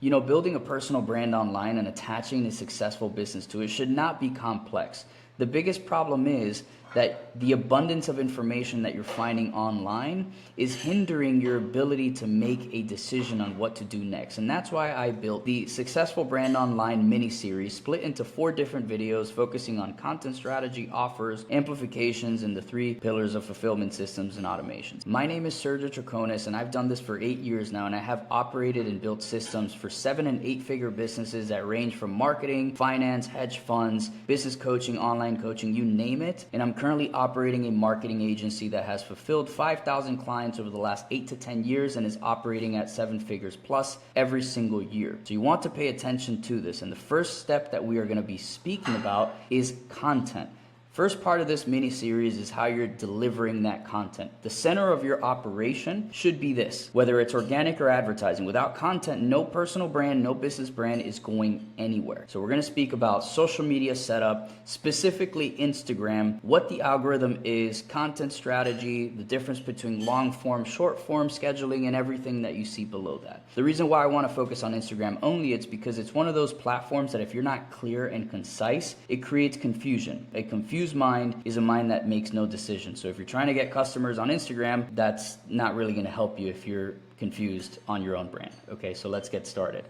You know, building a personal brand online and attaching a successful business to it should not be complex. The biggest problem is that the abundance of information that you're finding online is hindering your ability to make a decision on what to do next. And that's why I built the Successful Brand Online mini-series split into 4 different videos focusing on content strategy, offers, amplifications, and the 3 pillars of fulfillment systems and automations. My name is Sergio Traconis, and I've done this for 8 years now, and I have operated and built systems for 7- and 8-figure businesses that range from marketing, finance, hedge funds, business coaching, online coaching, you name it. And I'm currently operating a marketing agency that has fulfilled 5,000 clients over the last 8 to 10 years and is operating at 7 figures plus every single year. So you want to pay attention to this. And the first step that we are going to be speaking about is content. First part of this mini-series is how you're delivering that content. The center of your operation should be this, whether it's organic or advertising. Without content, no personal brand, no business brand is going anywhere. So we're going to speak about social media setup, specifically Instagram, what the algorithm is, content strategy, the difference between long form, short form, scheduling, and everything that you see below that. The reason why I want to focus on Instagram only is because it's one of those platforms that if you're not clear and concise, it creates confusion. A confused mind is a mind that makes no decision. So if you're trying to get customers on Instagram, that's not really going to help you if you're confused on your own brand. Okay, so let's get started.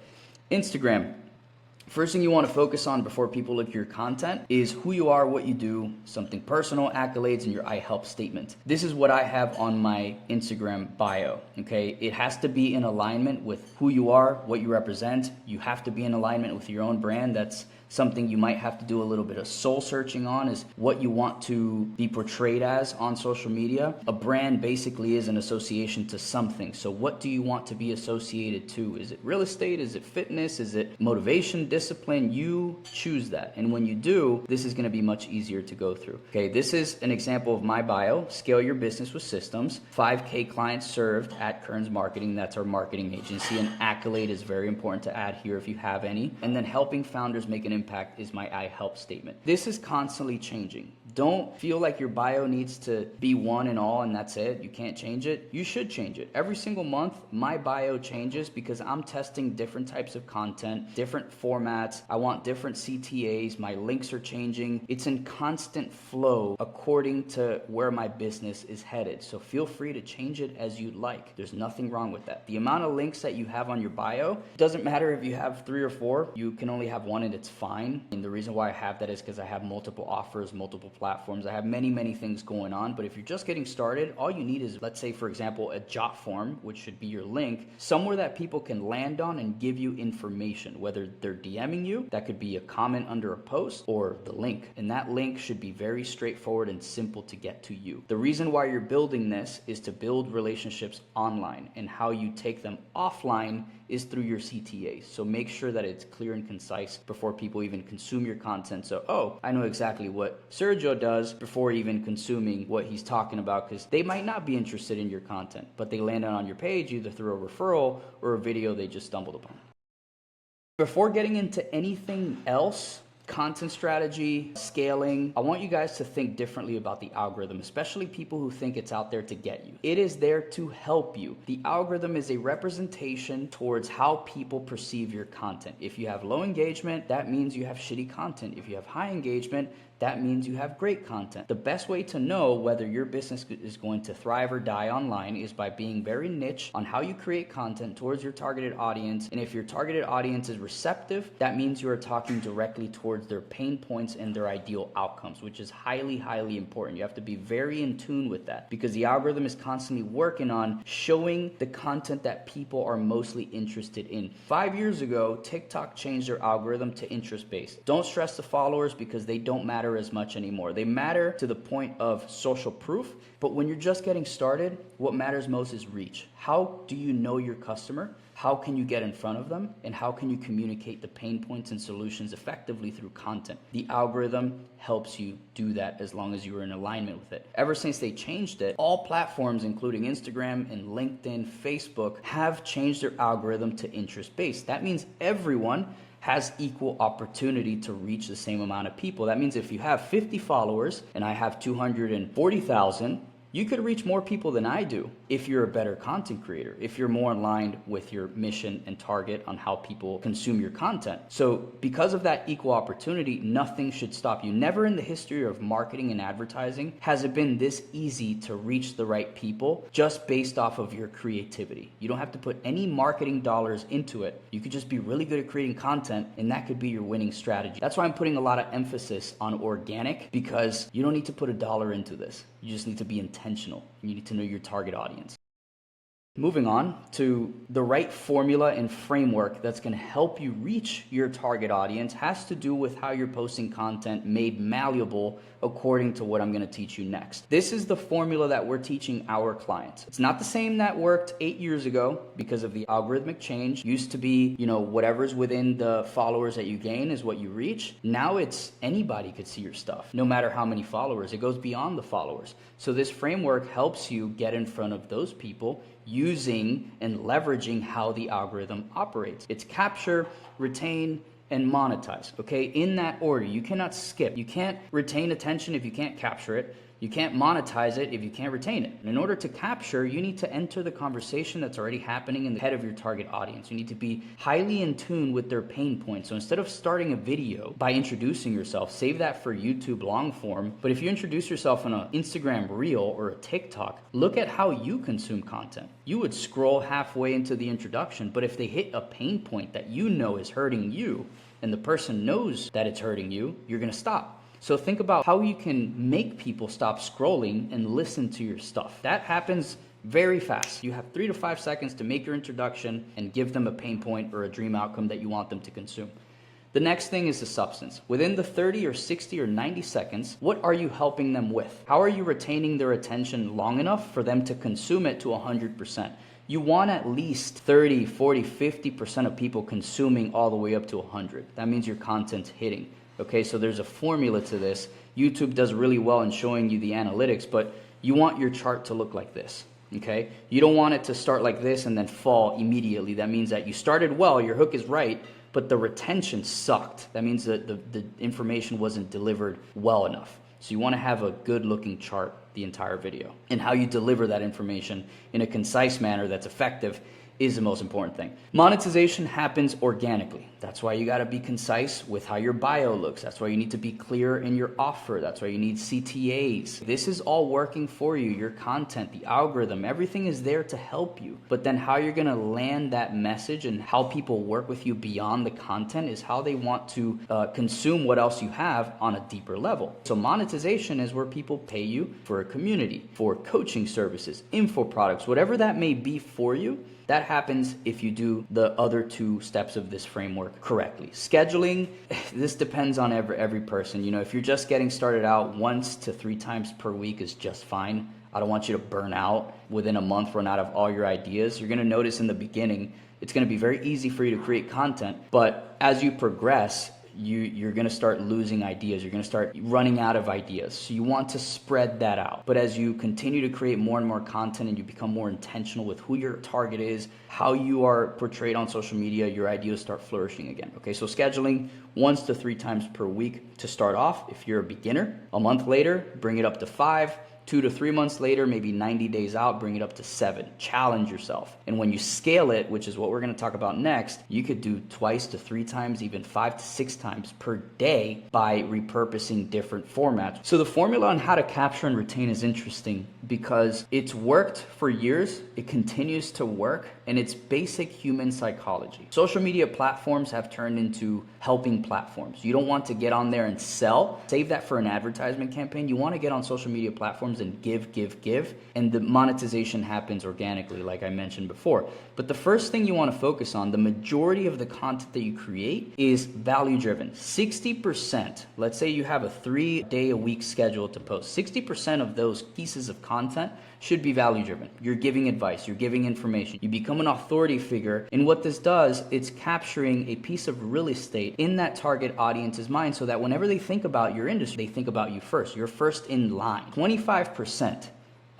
Instagram. First thing you want to focus on before people look at your content is who you are, what you do, something personal, accolades, and your I help statement. This is what I have on my Instagram bio, okay? It has to be in alignment with who you are, what you represent. You have to be in alignment with your own brand. That's something you might have to do a little bit of soul searching on, is what you want to be portrayed as on social media. A brand basically is an association to something. So what do you want to be associated to? Is it real estate? Is it fitness? Is it motivation, discipline? You choose that. And when you do, this is going to be much easier to go through. Okay, this is an example of my bio. Scale your business with systems. 5K clients served at Kearns Marketing. That's our marketing agency. An accolade is very important to add here if you have any. And then helping founders make an impact is my I help statement. This is constantly changing. Don't feel like your bio needs to be one and all and that's it. You can't change it. You should change it. Every single month, my bio changes because I'm testing different types of content, different formats. I want different CTAs. My links are changing. It's in constant flow according to where my business is headed. So feel free to change it as you'd like. There's nothing wrong with that. The amount of links that you have on your bio doesn't matter if you have 3 or 4. You can only have 1 and it's fine. And the reason why I have that is because I have multiple offers, multiple platforms. I have many things going on. But if you're just getting started, all you need is, let's say, for example, a jot form, which should be your link, somewhere that people can land on and give you information, whether they're DMing you, that could be a comment under a post, or the link. And that link should be very straightforward and simple to get to you. The reason why you're building this is to build relationships online, and how you take them offline is through your CTAs. So make sure that it's clear and concise before people even consume your content. So, oh, I know exactly what Sergio does before even consuming what he's talking about, because they might not be interested in your content, but they landed on your page either through a referral or a video they just stumbled upon. Before getting into anything else, content strategy, scaling, I want you guys to think differently about the algorithm, especially people who think it's out there to get you. It is there to help you. The algorithm is a representation towards how people perceive your content. If you have low engagement, that means you have shitty content. If you have high engagement, that means you have great content. The best way to know whether your business is going to thrive or die online is by being very niche on how you create content towards your targeted audience. And if your targeted audience is receptive, that means you are talking directly towards their pain points and their ideal outcomes, which is highly important. You have to be very in tune with that, because the algorithm is constantly working on showing the content that people are mostly interested in. 5 years ago, TikTok changed their algorithm to interest-based. Don't stress the followers because they don't matter as much anymore. They matter to the point of social proof, but when you're just getting started, what matters most is reach. How do you know your customer? How can you get in front of them? And how can you communicate the pain points and solutions effectively through content? The algorithm helps you do that as long as you are in alignment with it. Ever since they changed it, all platforms, including Instagram and LinkedIn, Facebook, have changed their algorithm to interest-based. That means everyone has equal opportunity to reach the same amount of people. That means if you have 50 followers and I have 240,000, You could reach more people than I do if you're a better content creator, if you're more aligned with your mission and target on how people consume your content. So because of that equal opportunity, nothing should stop you. Never in the history of marketing and advertising has it been this easy to reach the right people just based off of your creativity. You don't have to put any marketing dollars into it. You could just be really good at creating content, and that could be your winning strategy. That's why I'm putting a lot of emphasis on organic, because you don't need to put a dollar into this. You just need to be intentional. You need to know your target audience. Moving on to the right formula and framework that's going to help you reach your target audience has to do with how you're posting content made malleable according to what I'm going to teach you next. This is the formula that we're teaching our clients. It's not the same that worked 8 years ago because of the algorithmic change. Used to be, whatever's within the followers that you gain is what you reach. Now it's anybody could see your stuff, no matter how many followers. It goes beyond the followers. So this framework helps you get in front of those people using and leveraging how the algorithm operates. It's capture, retain, and monetize, okay? In that order. You cannot skip. You can't retain attention if you can't capture it. You can't monetize it if you can't retain it. And in order to capture, you need to enter the conversation that's already happening in the head of your target audience. You need to be highly in tune with their pain points. So instead of starting a video by introducing yourself, save that for YouTube long form. But if you introduce yourself on an Instagram reel or a TikTok, look at how you consume content. You would scroll halfway into the introduction, but if they hit a pain point that you know is hurting you, and the person knows that it's hurting you, you're gonna stop. So think about how you can make people stop scrolling and listen to your stuff. That happens very fast. You have 3 to 5 seconds to make your introduction and give them a pain point or a dream outcome that you want them to consume. The next thing is the substance. Within the 30 or 60 or 90 seconds, what are you helping them with? How are you retaining their attention long enough for them to consume it to 100%? You want at least 30, 40, 50% of people consuming all the way up to 100. That means your content's hitting. Okay, so there's a formula to this. YouTube does really well in showing you the analytics, but you want your chart to look like this. Okay, you don't want it to start like this and then fall immediately. That means that you started well, your hook is right, but the retention sucked. That means that the information wasn't delivered well enough. So you want to have a good looking chart the entire video. And how you deliver that information in a concise manner that's effective is the most important thing. Monetization happens organically. That's why you gotta be concise with how your bio looks. That's why you need to be clear in your offer. That's why you need CTAs. This is all working for you. Your content, the algorithm, everything is there to help you. But then how you're gonna land that message and how people work with you beyond the content is how they want to consume what else you have on a deeper level. So monetization is where people pay you for a community, for coaching services, info products, whatever that may be for you. That happens if you do the other 2 steps of this framework correctly. Scheduling, this depends on every person. If you're just getting started out, 1 to 3 times per week is just fine. I don't want you to burn out within a month, run out of all your ideas. You're gonna notice in the beginning, it's gonna be very easy for you to create content, but as you progress, you're going to start losing ideas. You're going to start running out of ideas. So you want to spread that out. But as you continue to create more and more content and you become more intentional with who your target is, how you are portrayed on social media, your ideas start flourishing again. Okay, so scheduling 1 to 3 times per week to start off if you're a beginner. A month later, bring it up to 5. 2 to 3 months later, maybe 90 days out, bring it up to 7. Challenge yourself. And when you scale it, which is what we're going to talk about next, you could do 2 to 3 times, even 5 to 6 times per day by repurposing different formats. So the formula on how to capture and retain is interesting because it's worked for years, it continues to work, and it's basic human psychology. Social media platforms have turned into helping platforms. You don't want to get on there and sell. Save that for an advertisement campaign. You want to get on social media platforms and give, and the monetization happens organically, like I mentioned before. But the first thing you want to focus on, the majority of the content that you create is value driven. 60%, let's say you have a 3-day-a-week schedule to post, 60% of those pieces of content should be value driven. You're giving advice, you're giving information, you become an authority figure. And what this does, it's capturing a piece of real estate in that target audience's mind so that whenever they think about your industry, they think about you first. You're first in line. 25%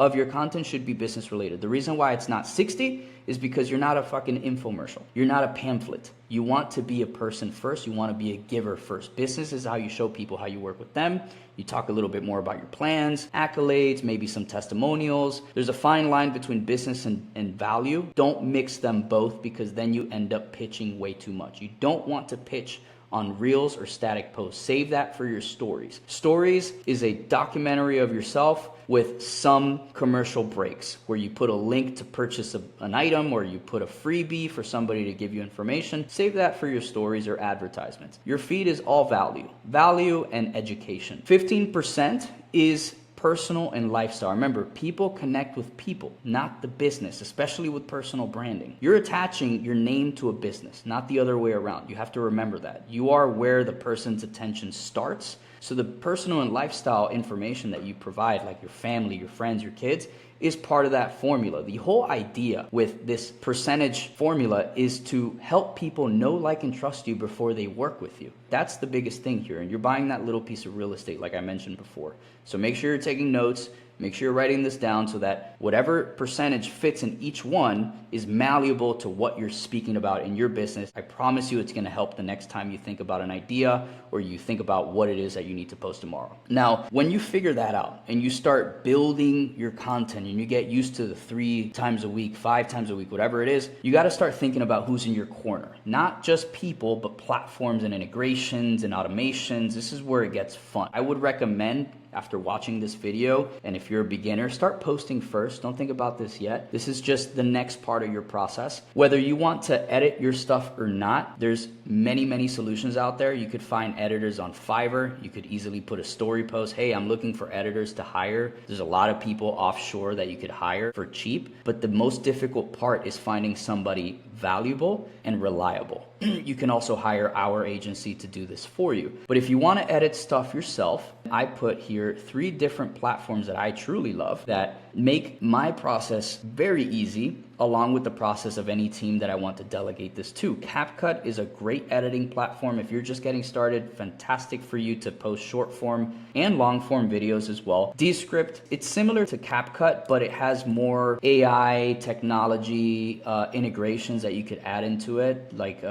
of your content should be business related. The reason why it's not 60 is because you're not a fucking infomercial. You're not a pamphlet. You want to be a person first. You want to be a giver first. Business is how you show people how you work with them. You talk a little bit more about your plans, accolades, maybe some testimonials. There's a fine line between business and value. Don't mix them both, because then you end up pitching way too much. You don't want to pitch on reels or static posts. Save that for your stories. Stories is a documentary of yourself with some commercial breaks where you put a link to purchase an item, or you put a freebie for somebody to give you information. Save that for your stories or advertisements. Your feed is all value and education. 15% is personal and lifestyle. Remember, people connect with people, not the business, especially with personal branding. You're attaching your name to a business, not the other way around. You have to remember that. You are where the person's attention starts. So the personal and lifestyle information that you provide, like your family, your friends, your kids, is part of that formula. The whole idea with this percentage formula is to help people know, like, and trust you before they work with you. That's the biggest thing here. And you're buying that little piece of real estate, like I mentioned before. So make sure you're taking notes. Make sure you're writing this down so that whatever percentage fits in each one is malleable to what you're speaking about in your business. I promise you it's going to help the next time you think about an idea or you think about what it is that you need to post tomorrow. Now, when you figure that out and you start building your content and you get used to the 3 times a week, 5 times a week, whatever it is, you got to start thinking about who's in your corner. Not just people, but platforms and integrations and automations. This is where it gets fun. I would recommend, after watching this video, and if you're a beginner, start posting first. Don't think about this yet. This is just the next part of your process. Whether you want to edit your stuff or not, there's many solutions out there. You could find editors on Fiverr. You could easily put a story post, hey, I'm looking for editors to hire. There's a lot of people offshore that you could hire for cheap, but the most difficult part is finding somebody valuable and reliable. You can also hire our agency to do this for you. But if you want to edit stuff yourself, I put here 3 different platforms that I truly love that make my process very easy, along with the process of any team that I want to delegate this to. CapCut is a great editing platform. If you're just getting started, fantastic for you to post short form and long form videos as well. Descript, it's similar to CapCut, but it has more AI technology integrations that you could add into it. Like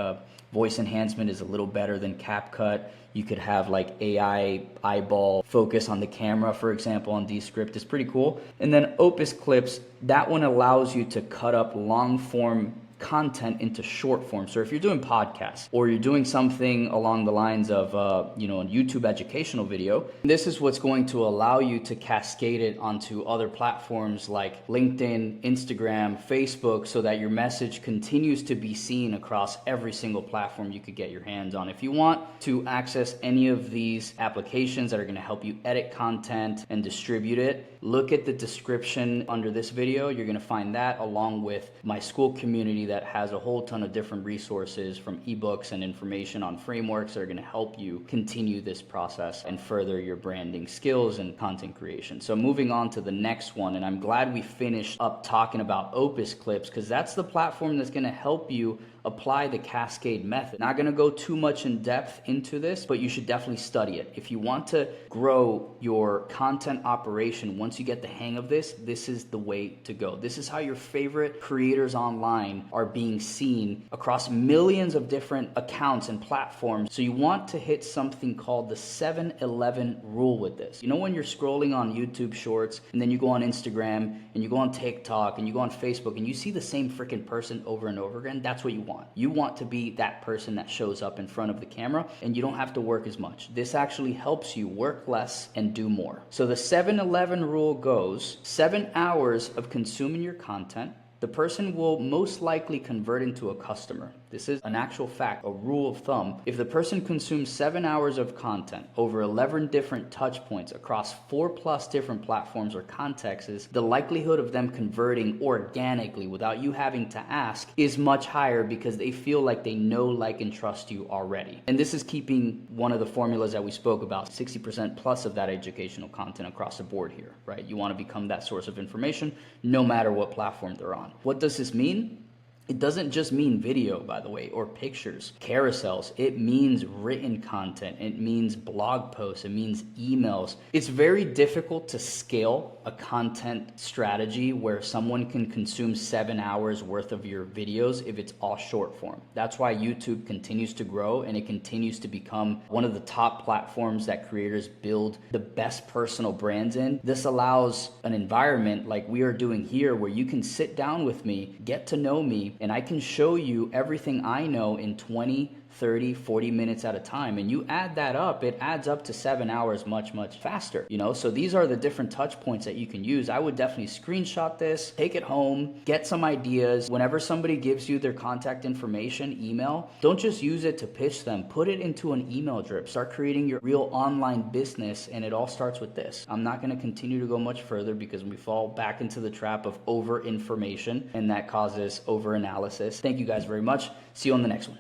voice enhancement is a little better than CapCut. You could have like AI eyeball focus on the camera, for example, on Descript. It's pretty cool. And then Opus Clips, that one allows you to cut up long form content into short form. So if you're doing podcasts or you're doing something along the lines of a YouTube educational video, this is what's going to allow you to cascade it onto other platforms like LinkedIn, Instagram, Facebook, so that your message continues to be seen across every single platform you could get your hands on. If you want to access any of these applications that are going to help you edit content and distribute it, look at the description under this video. You're going to find that, along with my school community that has a whole ton of different resources, from ebooks and information on frameworks that are going to help you continue this process and further your branding skills and content creation. So moving on to the next one, and I'm glad we finished up talking about Opus Clips, because that's the platform that's going to help you apply the cascade method. Not going to go too much in depth into this, but you should definitely study it. If you want to grow your content operation, once you get the hang of this, this is the way to go. This is how your favorite creators online are being seen across millions of different accounts and platforms. So you want to hit something called the 7-11 rule with this. You know, when you're scrolling on YouTube Shorts and then you go on Instagram and you go on TikTok and you go on Facebook and you see the same freaking person over and over again, that's what you want. You want to be that person that shows up in front of the camera, and you don't have to work as much. This actually helps you work less and do more. So the 7-11 rule goes: 7 hours of consuming your content, the person will most likely convert into a customer. This is an actual fact, a rule of thumb. If the person consumes 7 hours of content over 11 different touch points across 4+ different platforms or contexts, the likelihood of them converting organically without you having to ask is much higher, because they feel like they know, like, and trust you already. And this is keeping one of the formulas that we spoke about, 60% plus of that educational content across the board here, right? You want to become that source of information no matter what platform they're on. What does this mean? It doesn't just mean video, by the way, or pictures, carousels. It means written content. It means blog posts. It means emails. It's very difficult to scale a content strategy where someone can consume 7 hours worth of your videos if it's all short form. That's why YouTube continues to grow and it continues to become one of the top platforms that creators build the best personal brands in. This allows an environment like we are doing here where you can sit down with me, get to know me, and I can show you everything I know in 20, 30, 40 minutes at a time. And you add that up, it adds up to 7 hours much, much faster. So these are the different touch points that you can use. I would definitely screenshot this, take it home, get some ideas. Whenever somebody gives you their contact information, email, don't just use it to pitch them. Put it into an email drip. Start creating your real online business, and it all starts with this. I'm not going to continue to go much further because we fall back into the trap of over information, and that causes over analysis. Thank you guys very much. See you on the next one.